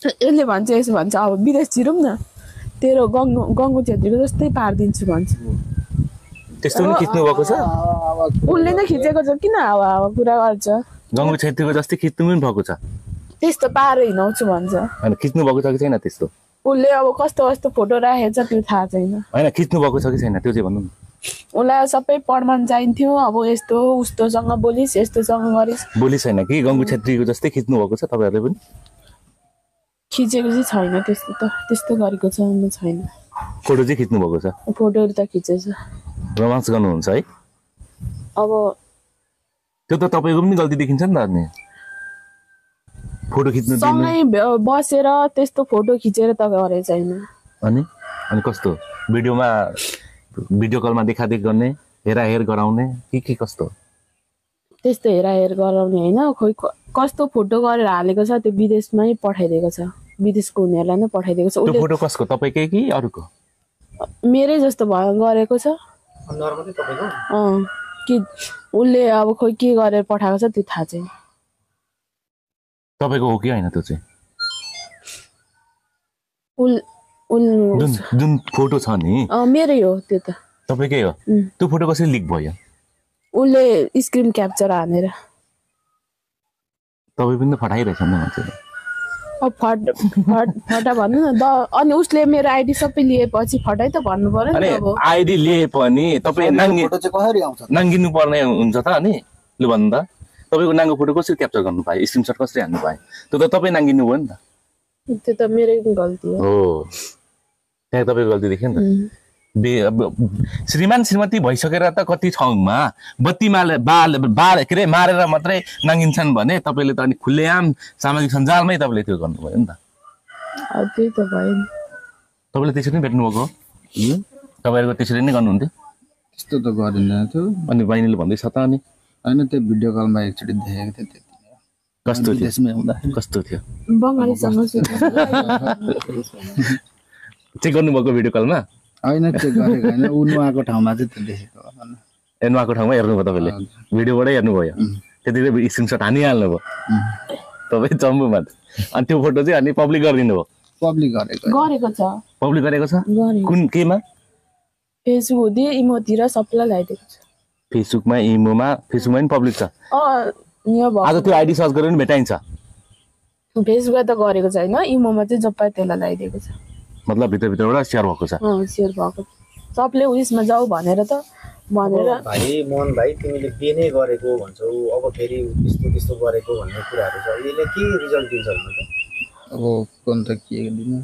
यसले भन्छ यसो भन्छ अब विदेश छिरौँ न तेरो गङ्गु छेत्रीको जस्तै पारिदिन्छु भन्छ त्यस्तो पनि खिच्नु भएको छ उसले नै खिचेको छ किन हावा हावा कुरा गर्छ गङ्गु छेत्रीको जस्तै खिच्नु पनि भएको छ त्यस्तो पारेर हिँडाउँछु भन्छ हैन खिच्नु भएको छ कि छैन त्यस्तो उसले अब कस्तो कस्तो फोटो राखेको छ त्यो थाहा छैन हैन खिच्नु भएको छ कि छैन त्यो चाहिँ भन्नु न उसलाई सबै प्रमाण चाहिन्थ्यो अब यस्तो उस्तोसँग बोलिस् यस्तोसँग गरिस् बोलिस् हैन कि गङ्गु छेत्रीको जस्तै खिच्नु भएको छ तपाईहरुले पनि खिचेको चाहिँ छैन त्यस्तो त त्यस्तो गरेको छ म छैन फोटो चाहिँ खिच्नु भएको छ फोटोहरु त खिचेछ रोमान्स गर्नुहुन्छ है अब त्यो त तपाईको पनि गल्ती देखिन्छ नि त अनि फोटो खिच्नु दिनु सँगै बसेर त्यस्तो फोटो खिचेर त गरे छैन अनि अनि कस्तो भिडियोमा भिडियो कलमा देखादेख गर्ने हेराहेर गराउने के कस्तो त्यस्तो हेराहेर गराउने हैन खोइ कस्तो फोटो गरेर हालेको छ त्यो विदेशमै पठाइदिएको छ विदेशको उनीहरुलाई नै पठाइदिएको छ त्यो फोटो कसको तपाईकै कि अरूको मेरै जस्तो भयो गरेको छ अनुहार मात्रै तपाईको कि उसले अब खोइ के गरेर पठाएको छ त्यो थाहा छैन तपाईको हो कि हैन त्यो चाहिँ जुन फोटो छ नि मेरै हो त्यो त तपाईकै हो त्यो फोटो कसरी लिक भयो उसले स्क्रिन क्याप्चर हानेर तपाई पनि फटाइरहेछ नि मान्छेले अब फटा भन्नु न अनि उसले मेरो आइडी सबै लिएपछि फटाइ त भन्नु पर्यो नि अब आइडी लिए पनि तपाई नाङ्गी फोटो चाहिँ कसरी आउँछ नाङ्गिनु पर्ने हुन्छ त अनि लु भन्नु त तपाईको नाङ्गो फोटो कसरी क्याप्चर गर्नु पाए स्क्रिनशट कसरी हान्नु पाए त्यो त तपाई नाङ्गिनु भयो नि त त्यो त मेरै गल्ती हो त्यहाँ तपाईको गल्ती देख्यो नि त श्रीमान श्रीमती भइसकेर त कति ठाउँमा बत्तीमा बाल के रे मारेर मात्रै नाङ्गिन्छन् भने तपाईले त अनि खुल्लेआम सामाजिक सञ्जालमै तपाईले त्यो गर्नुभयो नि त त्यही त भयो नि तपाईले त्यसरी नै भेट्नु भएको तपाईहरुको त्यसरी नै गर्नुहुन्थ्यो त्यस्तो त गरिँदैन थियो अनि बहिनीले भन्दैछ त अनि हैन त्यो भिडियो कलमा एकचोटी देखेको थिएँ त्यति कस्तो थियो त्यसमै हुँदा कस्तो थियो बङ्गालीसँग चेक गर्नुभएको भिडियो कलमा हैन चेक गरेको हैन उनुवाको ठाउँमा चाहिँ त्यो देखेको एनुवाको ठाउँमा हेर्नुभयो तपाईले भिडियोबाटै हेर्नुभयो त्यतिकै स्क्रिनशट हानिहाल्नुभयो तपाई चम्बुमा अनि त्यो फोटो चाहिँ अनि पब्लिक गरिदिनु भयो पब्लिक गरेको छ पब्लिक गरेको छ कुन केमा फेसबुक दे इमोतिर सबैलाई लगाइदिएको छ फेसबुकमा इमोमा फेसबुकमा पनि पब्लिक छ यहाँ आज त्यो आइडी सर्च गरेर पनि भेटाइन्छ फेसबुकमा त गरेको छैन इमोमा चाहिँ जब पाए त्यसलाई लगाइदिएको छ मतलब भित्रबाट सेयर भएको छ सेयर भएको सबले उयसमा जाऊ भनेर त भनेर भाइ मोहन भाइ तिमीले बिहे नै गरेको भन्छौ अब फेरि त्यस्तो त्यस्तो गरेको भन्ने कुराहरु छ यसले के रिजल्ट दिन्छ भन्नु त अब कोन त के दिनु